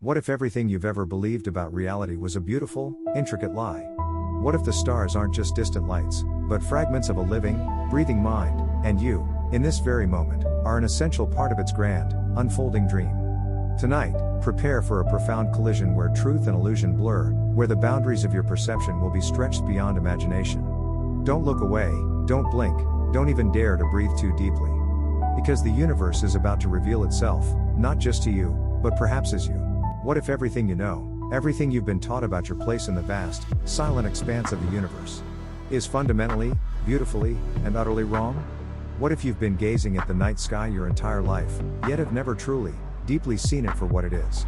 What if everything you've ever believed about reality was a beautiful, intricate lie? What if the stars aren't just distant lights, but fragments of a living, breathing mind, and you, in this very moment, are an essential part of its grand, unfolding dream? Tonight, prepare for a profound collision where truth and illusion blur, where the boundaries of your perception will be stretched beyond imagination. Don't look away, don't blink, don't even dare to breathe too deeply. Because the universe is about to reveal itself, not just to you, but perhaps as you. What if everything you know, everything you've been taught about your place in the vast, silent expanse of the universe, is fundamentally, beautifully, and utterly wrong? What if you've been gazing at the night sky your entire life, yet have never truly, deeply seen it for what it is?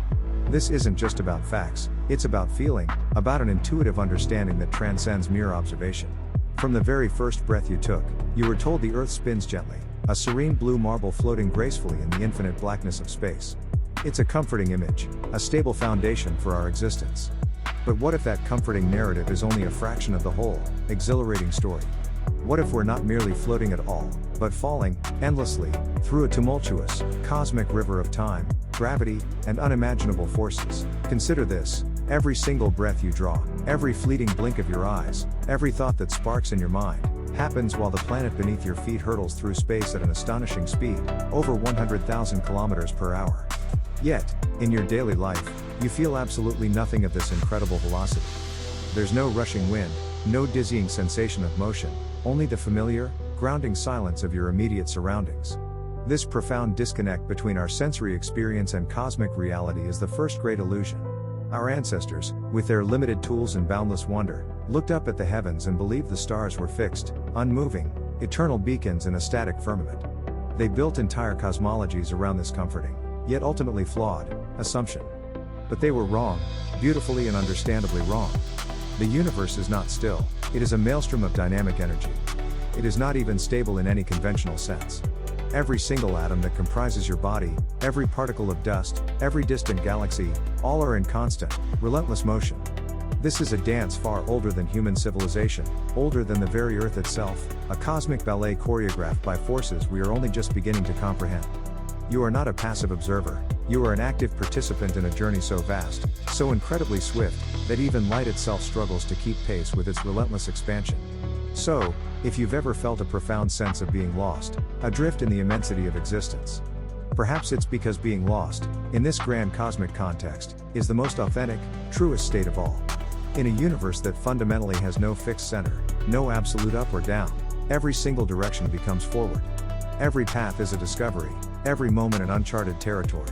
This isn't just about facts, it's about feeling, about an intuitive understanding that transcends mere observation. From the very first breath you took, you were told the earth spins gently, a serene blue marble floating gracefully in the infinite blackness of space. It's a comforting image, a stable foundation for our existence. But what if that comforting narrative is only a fraction of the whole, exhilarating story? What if we're not merely floating at all, but falling, endlessly, through a tumultuous, cosmic river of time, gravity, and unimaginable forces? Consider this: every single breath you draw, every fleeting blink of your eyes, every thought that sparks in your mind, happens while the planet beneath your feet hurtles through space at an astonishing speed, over 100,000 kilometers per hour. Yet, in your daily life, you feel absolutely nothing of this incredible velocity. There's no rushing wind, no dizzying sensation of motion, only the familiar, grounding silence of your immediate surroundings. This profound disconnect between our sensory experience and cosmic reality is the first great illusion. Our ancestors, with their limited tools and boundless wonder, looked up at the heavens and believed the stars were fixed, unmoving, eternal beacons in a static firmament. They built entire cosmologies around this comforting, yet ultimately flawed, assumption. But they were wrong, beautifully and understandably wrong. The universe is not still, it is a maelstrom of dynamic energy. It is not even stable in any conventional sense. Every single atom that comprises your body, every particle of dust, every distant galaxy, all are in constant, relentless motion. This is a dance far older than human civilization, older than the very Earth itself, a cosmic ballet choreographed by forces we are only just beginning to comprehend. You are not a passive observer, you are an active participant in a journey so vast, so incredibly swift, that even light itself struggles to keep pace with its relentless expansion. So, if you've ever felt a profound sense of being lost, adrift in the immensity of existence, perhaps it's because being lost, in this grand cosmic context, is the most authentic, truest state of all. In a universe that fundamentally has no fixed center, no absolute up or down, every single direction becomes forward. Every path is a discovery, every moment an uncharted territory.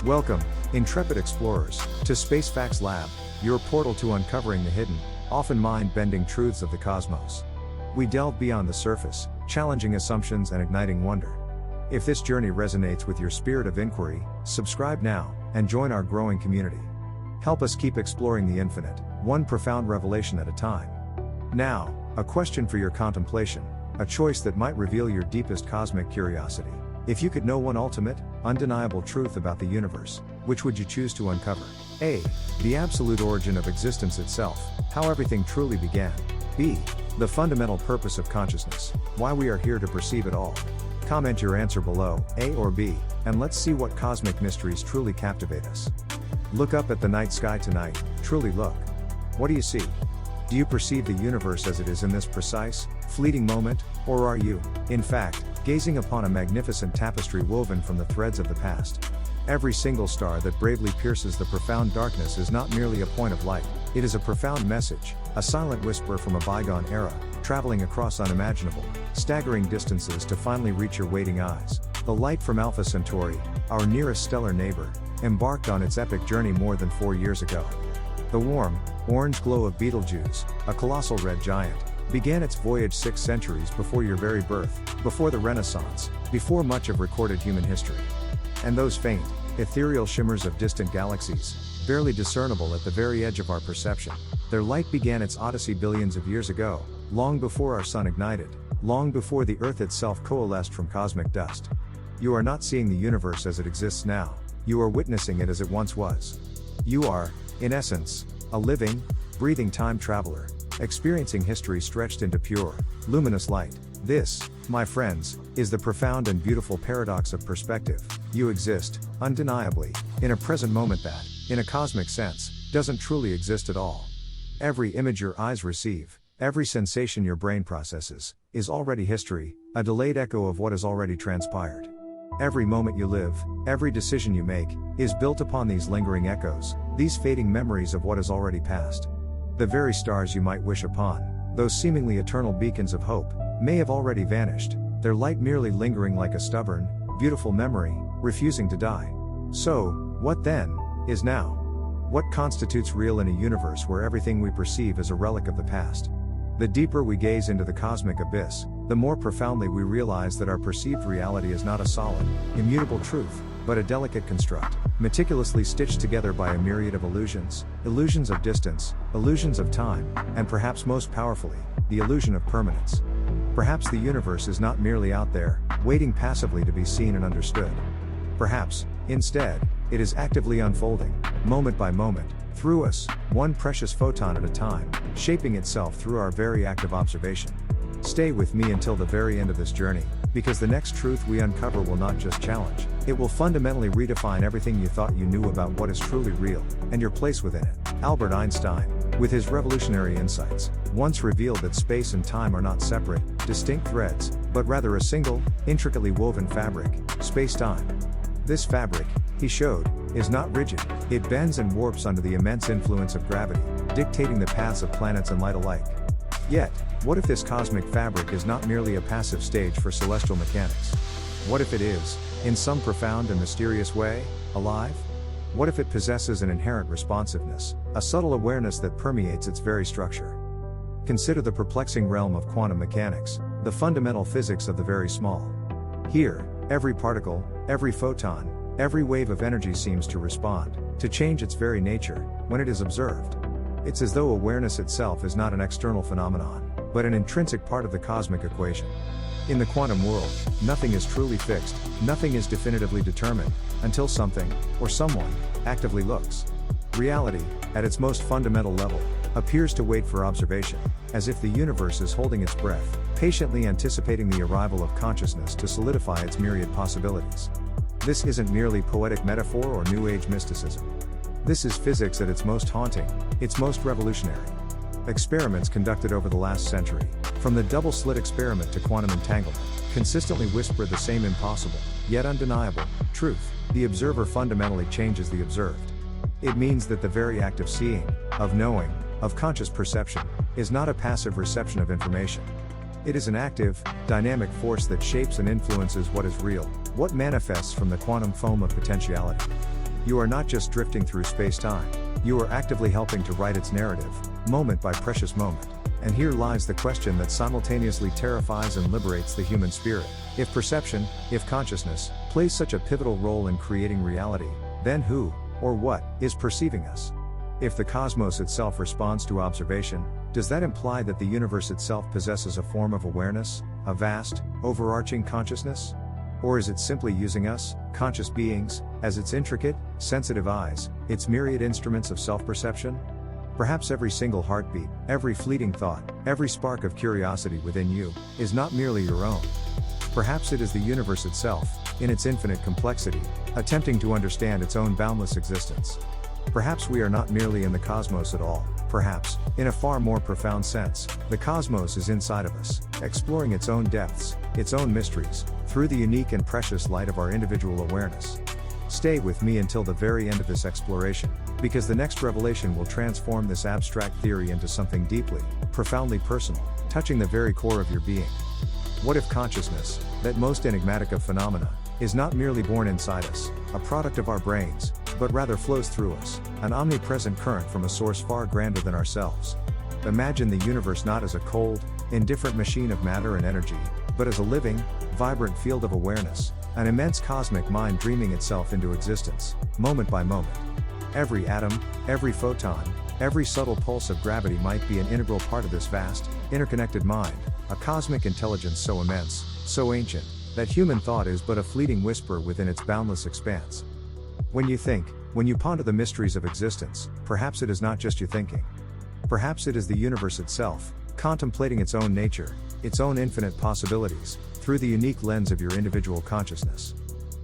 Welcome, intrepid explorers, to Space Facts Lab, your portal to uncovering the hidden, often mind-bending truths of the cosmos. We delve beyond the surface, challenging assumptions and igniting wonder. If this journey resonates with your spirit of inquiry, subscribe now, and join our growing community. Help us keep exploring the infinite, one profound revelation at a time. Now, a question for your contemplation, a choice that might reveal your deepest cosmic curiosity. If you could know one ultimate, undeniable truth about the universe, which would you choose to uncover? A. The absolute origin of existence itself, how everything truly began. B. The fundamental purpose of consciousness, why we are here to perceive it all. Comment your answer below, A or B, and let's see what cosmic mysteries truly captivate us. Look up at the night sky tonight, truly look. What do you see? Do you perceive the universe as it is in this precise, fleeting moment, or are you, in fact, gazing upon a magnificent tapestry woven from the threads of the past? Every single star that bravely pierces the profound darkness is not merely a point of light, it is a profound message, a silent whisper from a bygone era, traveling across unimaginable, staggering distances to finally reach your waiting eyes. The light from Alpha Centauri, our nearest stellar neighbor, embarked on its epic journey more than 4 years ago. The warm, orange glow of Betelgeuse, a colossal red giant, began its voyage 6 centuries before your very birth, before the Renaissance, before much of recorded human history. And those faint, ethereal shimmers of distant galaxies, barely discernible at the very edge of our perception, their light began its odyssey billions of years ago, long before our sun ignited, long before the Earth itself coalesced from cosmic dust. You are not seeing the universe as it exists now, you are witnessing it as it once was. You are, in essence, a living, breathing time traveler, experiencing history stretched into pure, luminous light. This, my friends, is the profound and beautiful paradox of perspective. You exist, undeniably, in a present moment that, in a cosmic sense, doesn't truly exist at all. Every image your eyes receive, every sensation your brain processes, is already history, a delayed echo of what has already transpired. Every moment you live, every decision you make, is built upon these lingering echoes, these fading memories of what has already passed. The very stars you might wish upon, those seemingly eternal beacons of hope, may have already vanished, their light merely lingering like a stubborn, beautiful memory, refusing to die. So, what then, is now? What constitutes real in a universe where everything we perceive is a relic of the past? The deeper we gaze into the cosmic abyss, the more profoundly we realize that our perceived reality is not a solid, immutable truth, but a delicate construct, meticulously stitched together by a myriad of illusions, illusions of distance, illusions of time, and perhaps most powerfully, the illusion of permanence. Perhaps the universe is not merely out there, waiting passively to be seen and understood. Perhaps, instead, it is actively unfolding, moment by moment, through us, one precious photon at a time, shaping itself through our very act of observation. Stay with me until the very end of this journey, because the next truth we uncover will not just challenge, it will fundamentally redefine everything you thought you knew about what is truly real, and your place within it. Albert Einstein, with his revolutionary insights, once revealed that space and time are not separate, distinct threads, but rather a single, intricately woven fabric, space-time. This fabric, he showed, is not rigid, it bends and warps under the immense influence of gravity, dictating the paths of planets and light alike. Yet, what if this cosmic fabric is not merely a passive stage for celestial mechanics? What if it is, in some profound and mysterious way, alive? What if it possesses an inherent responsiveness, a subtle awareness that permeates its very structure? Consider the perplexing realm of quantum mechanics, the fundamental physics of the very small. Here, every particle, every photon, every wave of energy seems to respond, to change its very nature, when it is observed. It's as though awareness itself is not an external phenomenon, but an intrinsic part of the cosmic equation. In the quantum world, nothing is truly fixed, nothing is definitively determined, until something, or someone, actively looks. Reality, at its most fundamental level, appears to wait for observation, as if the universe is holding its breath, patiently anticipating the arrival of consciousness to solidify its myriad possibilities. This isn't merely poetic metaphor or New Age mysticism. This is physics at its most haunting, its most revolutionary. Experiments conducted over the last century, from the double-slit experiment to quantum entanglement, consistently whisper the same impossible, yet undeniable, truth: the observer fundamentally changes the observed. It means that the very act of seeing, of knowing, of conscious perception, is not a passive reception of information. It is an active, dynamic force that shapes and influences what is real, what manifests from the quantum foam of potentiality. You are not just drifting through space-time, you are actively helping to write its narrative, moment by precious moment. And here lies the question that simultaneously terrifies and liberates the human spirit. If perception, if consciousness, plays such a pivotal role in creating reality, then who, or what, is perceiving us? If the cosmos itself responds to observation, does that imply that the universe itself possesses a form of awareness, a vast, overarching consciousness? Or is it simply using us, conscious beings, as its intricate, sensitive eyes, its myriad instruments of self-perception? Perhaps every single heartbeat, every fleeting thought, every spark of curiosity within you, is not merely your own. Perhaps it is the universe itself, in its infinite complexity, attempting to understand its own boundless existence. Perhaps we are not merely in the cosmos at all. Perhaps, in a far more profound sense, the cosmos is inside of us, exploring its own depths, its own mysteries, through the unique and precious light of our individual awareness. Stay with me until the very end of this exploration, because the next revelation will transform this abstract theory into something deeply, profoundly personal, touching the very core of your being. What if consciousness, that most enigmatic of phenomena, is not merely born inside us, a product of our brains, but rather flows through us, an omnipresent current from a source far grander than ourselves? Imagine the universe not as a cold, indifferent machine of matter and energy, but as a living, vibrant field of awareness, an immense cosmic mind dreaming itself into existence, moment by moment. Every atom, every photon, every subtle pulse of gravity might be an integral part of this vast, interconnected mind, a cosmic intelligence so immense, so ancient, that human thought is but a fleeting whisper within its boundless expanse. When you think, when you ponder the mysteries of existence, perhaps it is not just your thinking. Perhaps it is the universe itself, contemplating its own nature, its own infinite possibilities, through the unique lens of your individual consciousness.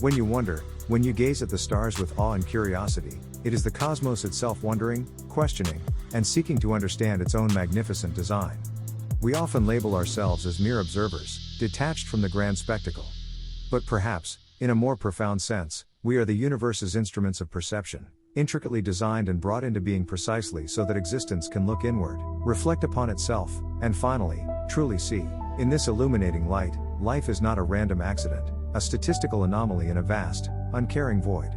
When you wonder, When you gaze at the stars with awe and curiosity, it is the cosmos itself wondering, questioning, and seeking to understand its own magnificent design. We often label ourselves as mere observers, detached from the grand spectacle. But perhaps, in a more profound sense, we are the universe's instruments of perception, intricately designed and brought into being precisely so that existence can look inward, reflect upon itself, and finally, truly see. In this illuminating light, life is not a random accident, a statistical anomaly in a vast, uncaring void.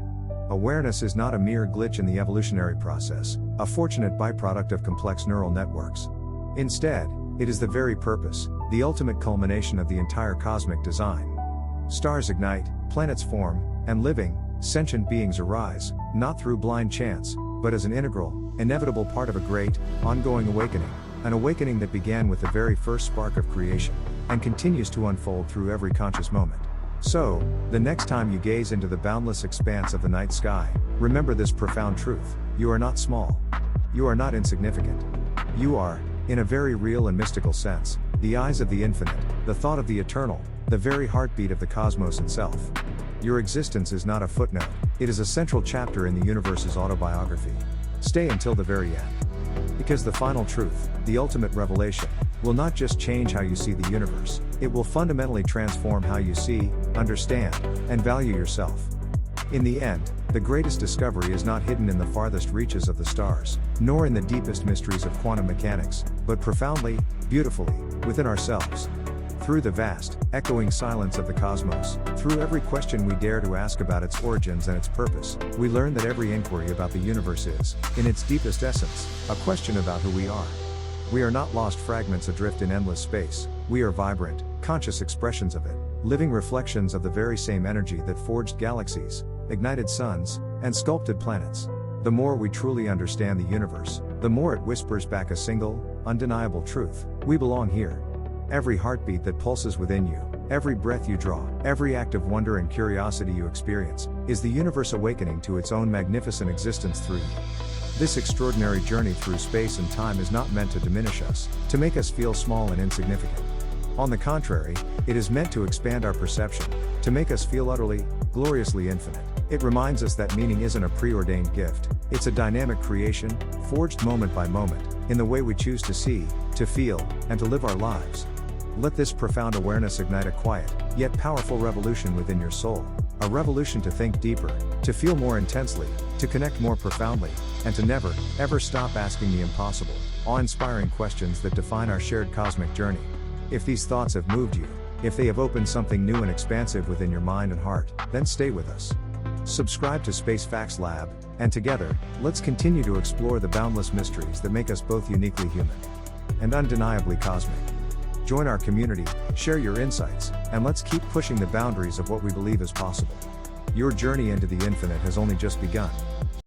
Awareness is not a mere glitch in the evolutionary process, a fortunate byproduct of complex neural networks. Instead, it is the very purpose, the ultimate culmination of the entire cosmic design. Stars ignite, planets form, and living, sentient beings arise, not through blind chance, but as an integral, inevitable part of a great, ongoing awakening, an awakening that began with the very first spark of creation, and continues to unfold through every conscious moment. So, the next time you gaze into the boundless expanse of the night sky, remember this profound truth: you are not small. You are not insignificant. You are, in a very real and mystical sense, the eyes of the infinite, the thought of the eternal, the very heartbeat of the cosmos itself. Your existence is not a footnote, it is a central chapter in the universe's autobiography. Stay until the very end. Because the final truth, the ultimate revelation, will not just change how you see the universe, it will fundamentally transform how you see, understand, and value yourself. In the end, the greatest discovery is not hidden in the farthest reaches of the stars, nor in the deepest mysteries of quantum mechanics, but profoundly, beautifully, within ourselves. Through the vast, echoing silence of the cosmos, through every question we dare to ask about its origins and its purpose, we learn that every inquiry about the universe is, in its deepest essence, a question about who we are. We are not lost fragments adrift in endless space, we are vibrant, conscious expressions of it, living reflections of the very same energy that forged galaxies, ignited suns, and sculpted planets. The more we truly understand the universe, the more it whispers back a single, undeniable truth: we belong here. Every heartbeat that pulses within you, every breath you draw, every act of wonder and curiosity you experience, is the universe awakening to its own magnificent existence through you. This extraordinary journey through space and time is not meant to diminish us, to make us feel small and insignificant. On the contrary, it is meant to expand our perception, to make us feel utterly, gloriously infinite. It reminds us that meaning isn't a preordained gift, it's a dynamic creation, forged moment by moment, in the way we choose to see, to feel, and to live our lives. Let this profound awareness ignite a quiet, yet powerful revolution within your soul, a revolution to think deeper, to feel more intensely, to connect more profoundly, and to never, ever stop asking the impossible, awe-inspiring questions that define our shared cosmic journey. If these thoughts have moved you, if they have opened something new and expansive within your mind and heart, then stay with us. Subscribe to Space Facts Lab, and together, let's continue to explore the boundless mysteries that make us both uniquely human and undeniably cosmic. Join our community, share your insights, and let's keep pushing the boundaries of what we believe is possible. Your journey into the infinite has only just begun.